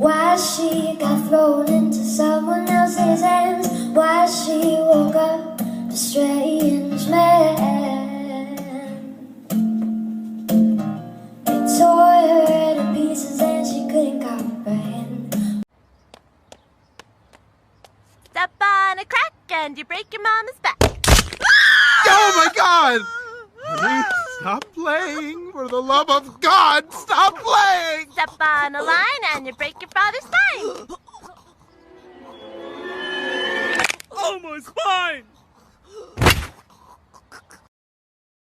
Why she got thrown into someone else's hands. Why she woke up a strange man. It tore her to pieces and she couldn't comprehend. Step on a crack and you break your mama's back. Oh my God! Honey, stop playing! For the love of God, stop playing! Step on a line and you break your father's spine. Oh, my spine!